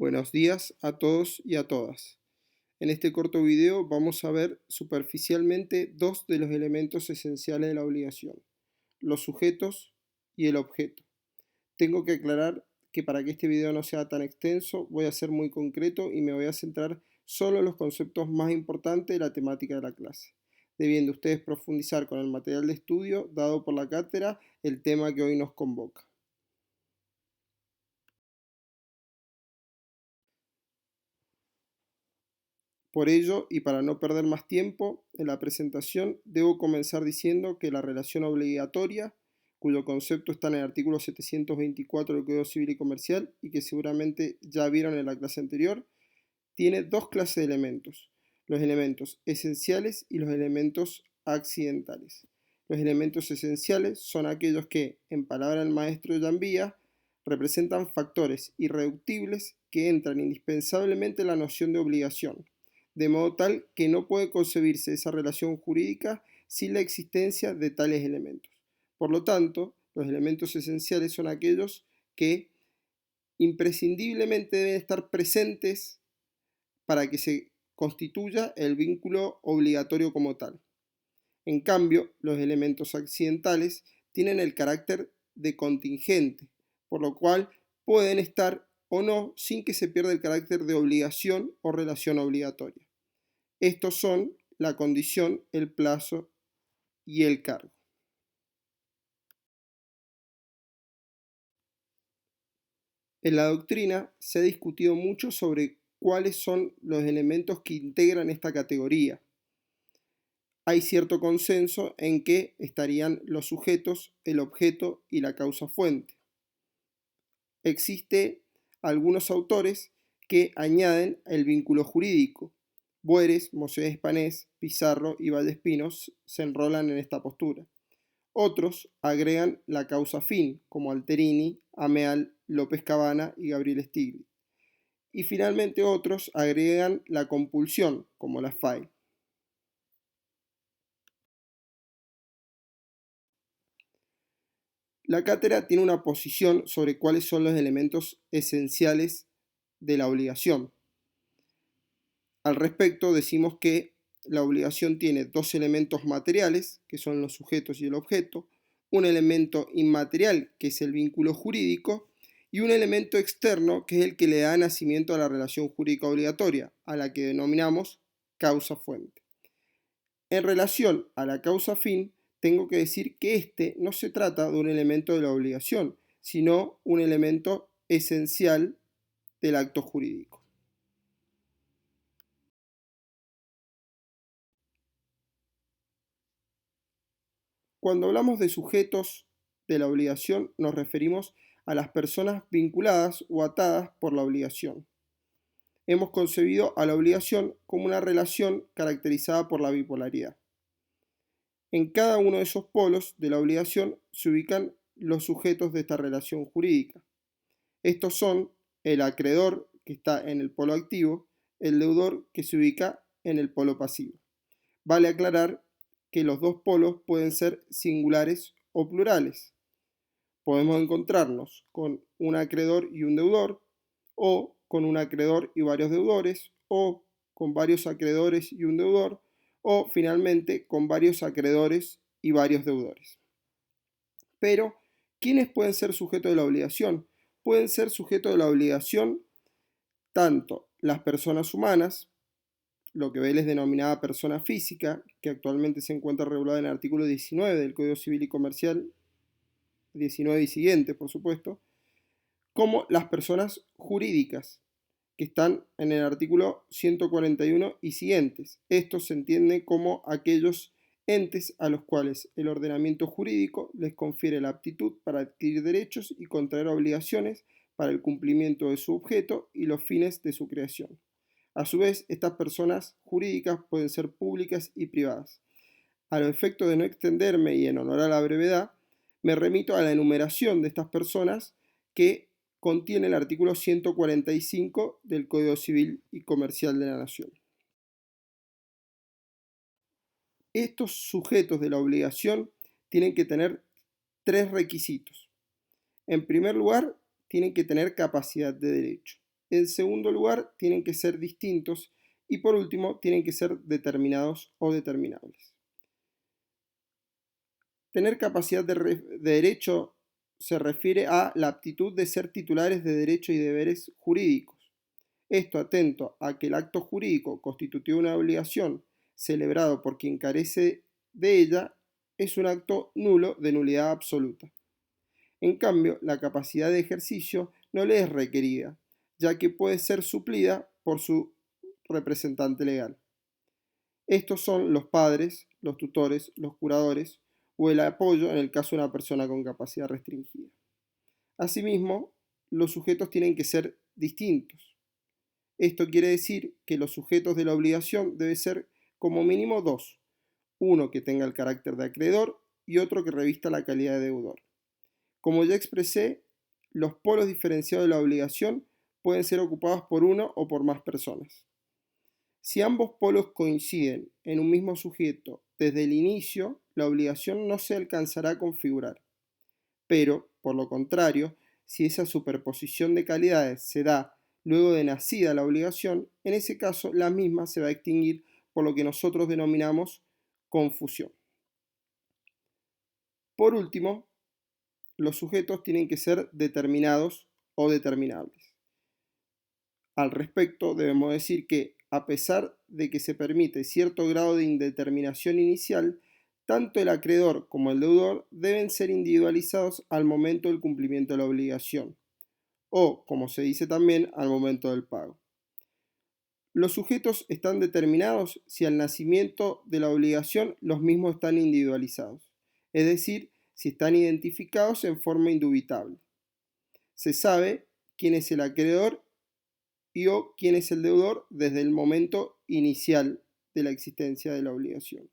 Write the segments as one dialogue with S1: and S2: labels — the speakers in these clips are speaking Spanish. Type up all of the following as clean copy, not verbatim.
S1: Buenos días a todos y a todas. En este corto video vamos a ver superficialmente dos de los elementos esenciales de la obligación, los sujetos y el objeto. Tengo que aclarar que para que este video no sea tan extenso voy a ser muy concreto y me voy a centrar solo en los conceptos más importantes de la temática de la clase, debiendo ustedes profundizar con el material de estudio dado por la cátedra el tema que hoy nos convoca. Por ello, y para no perder más tiempo en la presentación, debo comenzar diciendo que la relación obligatoria, cuyo concepto está en el artículo 724 del Código Civil y Comercial y que seguramente ya vieron en la clase anterior, tiene dos clases de elementos, los elementos esenciales y los elementos accidentales. Los elementos esenciales son aquellos que, en palabra del maestro Llambía, representan factores irreductibles que entran indispensablemente en la noción de obligación, de modo tal que no puede concebirse esa relación jurídica sin la existencia de tales elementos. Por lo tanto, los elementos esenciales son aquellos que imprescindiblemente deben estar presentes para que se constituya el vínculo obligatorio como tal. En cambio, los elementos accidentales tienen el carácter de contingente, por lo cual pueden estar o no sin que se pierda el carácter de obligación o relación obligatoria. Estos son la condición, el plazo y el cargo. En la doctrina se ha discutido mucho sobre cuáles son los elementos que integran esta categoría. Hay cierto consenso en que estarían los sujetos, el objeto y la causa fuente. Existe algunos autores que añaden el vínculo jurídico. Boeres, Mosés Espanés, Pizarro y Vallespinos se enrolan en esta postura. Otros agregan la causa fin, como Alterini, Ameal, López Cabana y Gabriel Stiglitz. Y finalmente otros agregan la compulsión, como la FAI. La cátedra tiene una posición sobre cuáles son los elementos esenciales de la obligación. Al respecto decimos que la obligación tiene dos elementos materiales, que son los sujetos y el objeto, un elemento inmaterial, que es el vínculo jurídico, y un elemento externo, que es el que le da nacimiento a la relación jurídica obligatoria, a la que denominamos causa-fuente. En relación a la causa-fin, tengo que decir que este no se trata de un elemento de la obligación, sino un elemento esencial del acto jurídico. Cuando hablamos de sujetos de la obligación, nos referimos a las personas vinculadas o atadas por la obligación. Hemos concebido a la obligación como una relación caracterizada por la bipolaridad. En cada uno de esos polos de la obligación se ubican los sujetos de esta relación jurídica. Estos son el acreedor, que está en el polo activo, el deudor, que se ubica en el polo pasivo. Vale aclarar que los dos polos pueden ser singulares o plurales. Podemos encontrarnos con un acreedor y un deudor, o con un acreedor y varios deudores, o con varios acreedores y un deudor, o finalmente con varios acreedores y varios deudores. Pero, ¿quiénes pueden ser sujetos de la obligación? Pueden ser sujetos de la obligación tanto las personas humanas, lo que Bell es denominada persona física, que actualmente se encuentra regulada en el artículo 19 del Código Civil y Comercial, 19 y siguiente, por supuesto, como las personas jurídicas, que están en el artículo 141 y siguientes. Esto se entiende como aquellos entes a los cuales el ordenamiento jurídico les confiere la aptitud para adquirir derechos y contraer obligaciones para el cumplimiento de su objeto y los fines de su creación. A su vez, estas personas jurídicas pueden ser públicas y privadas. A los efectos de no extenderme y en honor a la brevedad, me remito a la enumeración de estas personas que contiene el artículo 145 del Código Civil y Comercial de la Nación. Estos sujetos de la obligación tienen que tener tres requisitos. En primer lugar, tienen que tener capacidad de derecho. En segundo lugar, tienen que ser distintos. Y por último, tienen que ser determinados o determinables. Tener capacidad de derecho se refiere a la aptitud de ser titulares de derechos y deberes jurídicos. Esto atento a que el acto jurídico constitutivo de una obligación celebrado por quien carece de ella es un acto nulo de nulidad absoluta. En cambio, la capacidad de ejercicio no le es requerida, ya que puede ser suplida por su representante legal. Estos son los padres, los tutores, los curadores o el apoyo en el caso de una persona con capacidad restringida. Asimismo, los sujetos tienen que ser distintos. Esto quiere decir que los sujetos de la obligación deben ser como mínimo dos, uno que tenga el carácter de acreedor y otro que revista la calidad de deudor. Como ya expresé, los polos diferenciados de la obligación pueden ser ocupados por uno o por más personas. Si ambos polos coinciden en un mismo sujeto desde el inicio, la obligación no se alcanzará a configurar. Pero, por lo contrario, si esa superposición de calidades se da luego de nacida la obligación, en ese caso la misma se va a extinguir por lo que nosotros denominamos confusión. Por último, los sujetos tienen que ser determinados o determinables. Al respecto, debemos decir que, a pesar de que se permite cierto grado de indeterminación inicial, tanto el acreedor como el deudor deben ser individualizados al momento del cumplimiento de la obligación, o, como se dice también, al momento del pago. Los sujetos están determinados si al nacimiento de la obligación los mismos están individualizados, es decir, si están identificados en forma indubitable. Se sabe quién es el acreedor y o quién es el deudor desde el momento inicial de la existencia de la obligación.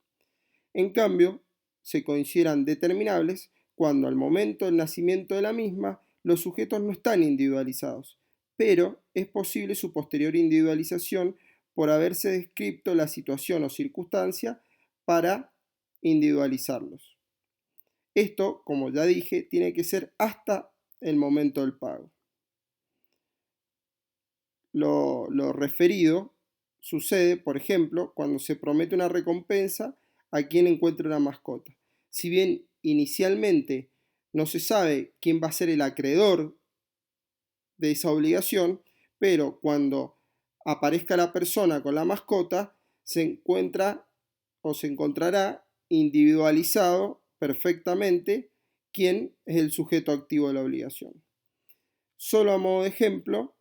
S1: En cambio, se consideran determinables cuando al momento del nacimiento de la misma los sujetos no están individualizados, pero es posible su posterior individualización por haberse descrito la situación o circunstancia para individualizarlos. Esto, como ya dije, tiene que ser hasta el momento del pago. Lo referido sucede, por ejemplo, cuando se promete una recompensa a quien encuentre una mascota. Si bien inicialmente no se sabe quién va a ser el acreedor de esa obligación, pero cuando aparezca la persona con la mascota, se encuentra o se encontrará individualizado perfectamente quién es el sujeto activo de la obligación. Solo a modo de ejemplo,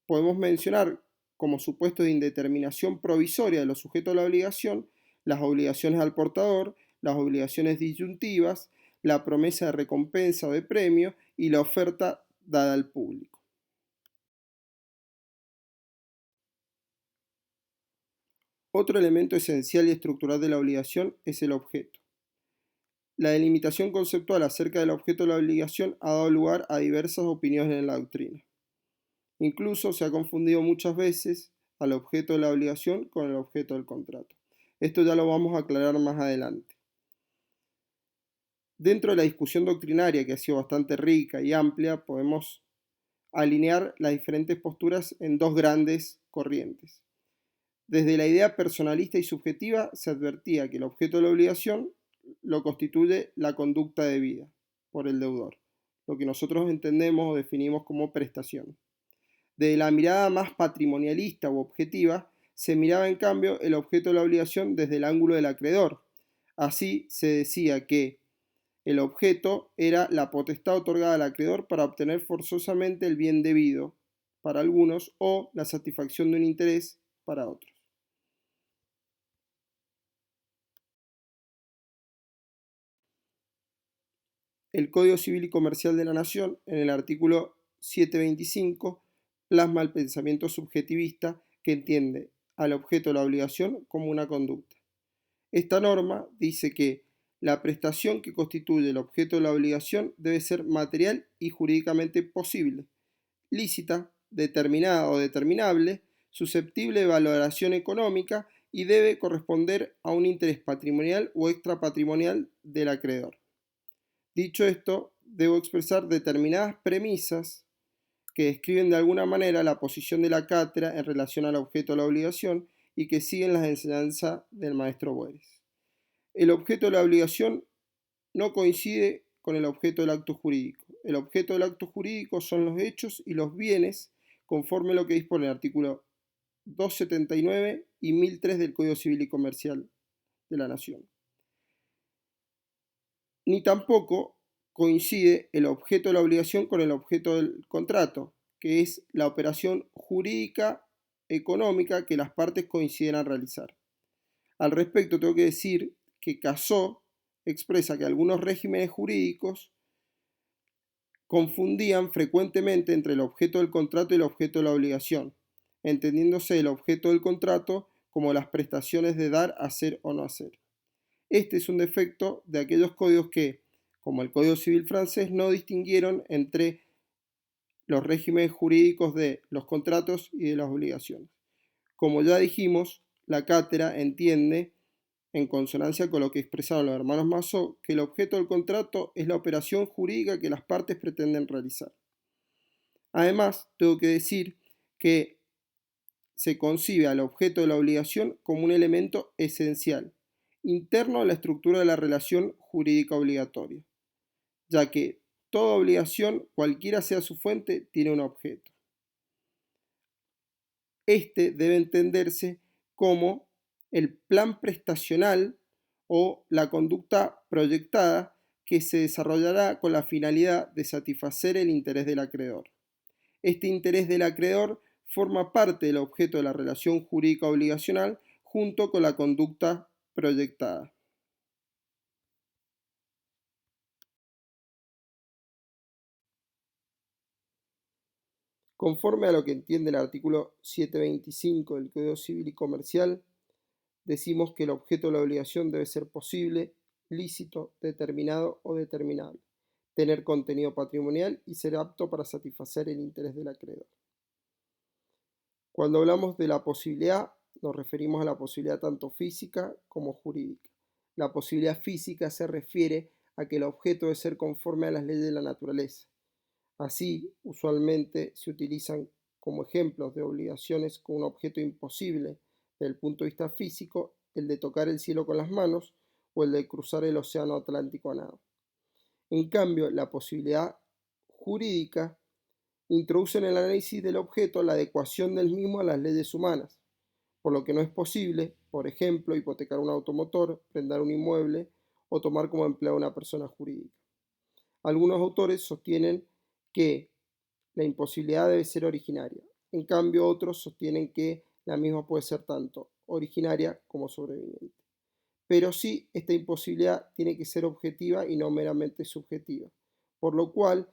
S1: podemos mencionar como supuesto de indeterminación provisoria de los sujetos de la obligación las obligaciones al portador, las obligaciones disyuntivas, la promesa de recompensa o de premio y la oferta dada al público. Otro elemento esencial y estructural de la obligación es el objeto. La delimitación conceptual acerca del objeto de la obligación ha dado lugar a diversas opiniones en la doctrina. Incluso se ha confundido muchas veces al objeto de la obligación con el objeto del contrato. Esto ya lo vamos a aclarar más adelante. Dentro de la discusión doctrinaria, que ha sido bastante rica y amplia, podemos alinear las diferentes posturas en dos grandes corrientes. Desde la idea personalista y subjetiva se advertía que el objeto de la obligación lo constituye la conducta debida por el deudor, lo que nosotros entendemos o definimos como prestación. Desde la mirada más patrimonialista u objetiva, se miraba en cambio el objeto de la obligación desde el ángulo del acreedor. Así se decía que el objeto era la potestad otorgada al acreedor para obtener forzosamente el bien debido para algunos o la satisfacción de un interés para otros. El Código Civil y Comercial de la Nación, en el artículo 725, plasma el pensamiento subjetivista que entiende al objeto de la obligación como una conducta. Esta norma dice que la prestación que constituye el objeto de la obligación debe ser material y jurídicamente posible, lícita, determinada o determinable, susceptible de valoración económica y debe corresponder a un interés patrimonial o extrapatrimonial del acreedor. Dicho esto, debo expresar determinadas premisas que describen de alguna manera la posición de la cátedra en relación al objeto de la obligación y que siguen las enseñanzas del maestro Boeres. El objeto de la obligación no coincide con el objeto del acto jurídico. El objeto del acto jurídico son los hechos y los bienes conforme a lo que dispone el artículo 279 y 1003 del Código Civil y Comercial de la Nación. Ni tampoco coincide el objeto de la obligación con el objeto del contrato, que es la operación jurídica económica que las partes consideran realizar. Al respecto, tengo que decir que Cassó expresa que algunos regímenes jurídicos confundían frecuentemente entre el objeto del contrato y el objeto de la obligación, entendiéndose el objeto del contrato como las prestaciones de dar, hacer o no hacer. Este es un defecto de aquellos códigos que, como el Código Civil francés, no distinguieron entre los regímenes jurídicos de los contratos y de las obligaciones. Como ya dijimos, la cátedra entiende, en consonancia con lo que expresaron los hermanos Massot, que el objeto del contrato es la operación jurídica que las partes pretenden realizar. Además, tengo que decir que se concibe al objeto de la obligación como un elemento esencial, interno a la estructura de la relación jurídica obligatoria, ya que toda obligación, cualquiera sea su fuente, tiene un objeto. Este debe entenderse como el plan prestacional o la conducta proyectada que se desarrollará con la finalidad de satisfacer el interés del acreedor. Este interés del acreedor forma parte del objeto de la relación jurídica obligacional junto con la conducta proyectada. Conforme a lo que entiende el artículo 725 del Código Civil y Comercial, decimos que el objeto de la obligación debe ser posible, lícito, determinado o determinable, tener contenido patrimonial y ser apto para satisfacer el interés del acreedor. Cuando hablamos de la posibilidad, nos referimos a la posibilidad tanto física como jurídica. La posibilidad física se refiere a que el objeto debe ser conforme a las leyes de la naturaleza. Así, usualmente se utilizan como ejemplos de obligaciones con un objeto imposible desde el punto de vista físico, el de tocar el cielo con las manos o el de cruzar el océano Atlántico a nado. En cambio, la posibilidad jurídica introduce en el análisis del objeto la adecuación del mismo a las leyes humanas, por lo que no es posible, por ejemplo, hipotecar un automotor, prendar un inmueble o tomar como empleado a una persona jurídica. Algunos autores sostienen que la imposibilidad debe ser originaria. En cambio, otros sostienen que la misma puede ser tanto originaria como sobreviniente. Pero sí, esta imposibilidad tiene que ser objetiva y no meramente subjetiva, por lo cual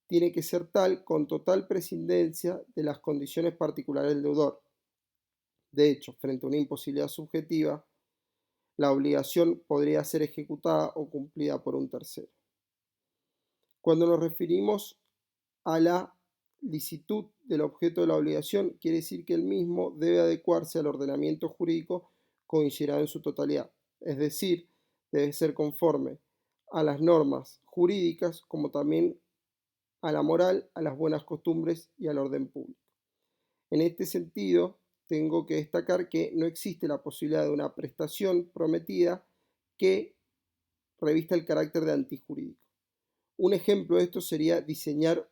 S1: tiene que ser tal con total prescindencia de las condiciones particulares del deudor. De hecho, frente a una imposibilidad subjetiva, la obligación podría ser ejecutada o cumplida por un tercero. Cuando nos referimos a la licitud del objeto de la obligación, quiere decir que el mismo debe adecuarse al ordenamiento jurídico considerado en su totalidad, es decir, debe ser conforme a las normas jurídicas como también a la moral, a las buenas costumbres y al orden público. En este sentido, tengo que destacar que no existe la posibilidad de una prestación prometida que revista el carácter de antijurídico. Un ejemplo de esto sería diseñar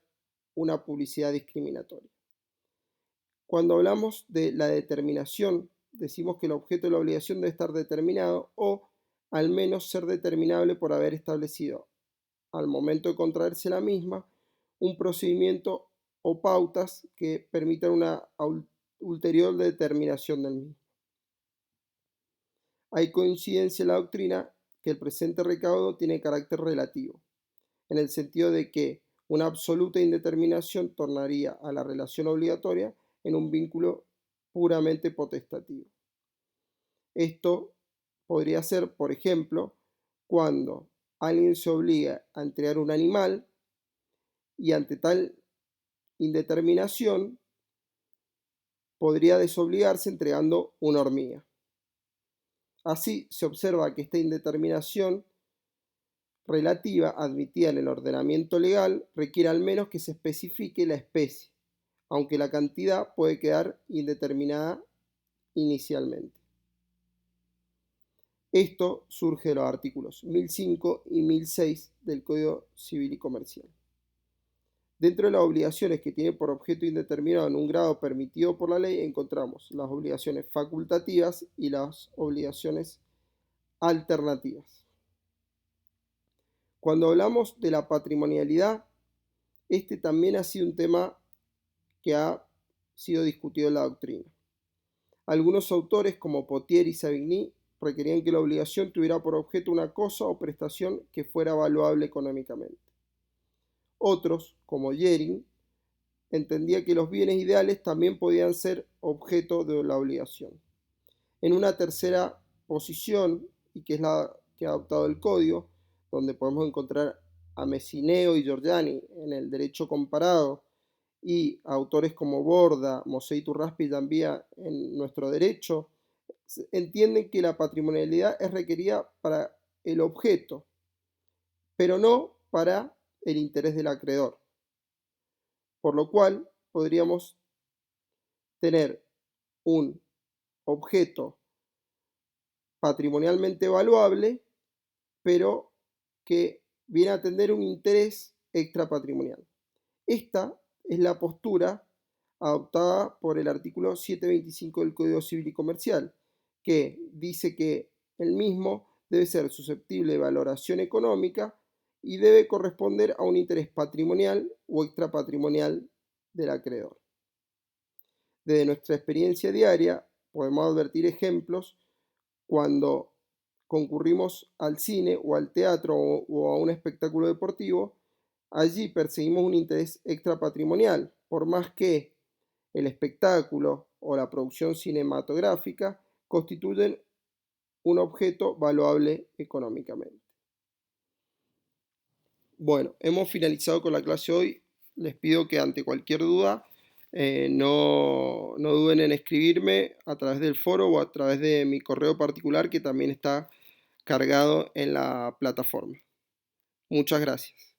S1: una publicidad discriminatoria. Cuando hablamos de la determinación, decimos que el objeto de la obligación debe estar determinado o al menos ser determinable por haber establecido, al momento de contraerse la misma, un procedimiento o pautas que permitan una ulterior determinación del mismo. Hay coincidencia en la doctrina que el presente recaudo tiene carácter relativo, en el sentido de que una absoluta indeterminación tornaría a la relación obligatoria en un vínculo puramente potestativo. Esto podría ser, por ejemplo, cuando alguien se obliga a entregar un animal y ante tal indeterminación podría desobligarse entregando una hormiga. Así se observa que esta indeterminación relativa admitida en el ordenamiento legal requiere al menos que se especifique la especie, aunque la cantidad puede quedar indeterminada inicialmente. Esto surge de los artículos 1005 y 1006 del Código Civil y Comercial. Dentro de las obligaciones que tiene por objeto indeterminado en un grado permitido por la ley, encontramos las obligaciones facultativas y las obligaciones alternativas. Cuando hablamos de la patrimonialidad, este también ha sido un tema que ha sido discutido en la doctrina. Algunos autores, como Potier y Savigny, requerían que la obligación tuviera por objeto una cosa o prestación que fuera valuable económicamente. Otros, como Jering, entendía que los bienes ideales también podían ser objeto de la obligación. En una tercera posición, y que es la que ha adoptado el código, donde podemos encontrar a Messineo y Giorgiani en el derecho comparado, y autores como Borda, Mosé Iturraspe y Dambía en nuestro derecho, entienden que la patrimonialidad es requerida para el objeto, pero no para el interés del acreedor. Por lo cual podríamos tener un objeto patrimonialmente valuable, pero que viene a atender un interés extrapatrimonial. Esta es la postura adoptada por el artículo 725 del Código Civil y Comercial, que dice que el mismo debe ser susceptible de valoración económica y debe corresponder a un interés patrimonial o extrapatrimonial del acreedor. Desde nuestra experiencia diaria podemos advertir ejemplos cuando concurrimos al cine o al teatro o a un espectáculo deportivo. Allí perseguimos un interés extrapatrimonial, por más que el espectáculo o la producción cinematográfica constituyen un objeto valuable económicamente. Bueno, hemos finalizado con la clase hoy. Les pido que ante cualquier duda no duden en escribirme a través del foro o a través de mi correo particular que también está cargado en la plataforma. Muchas gracias.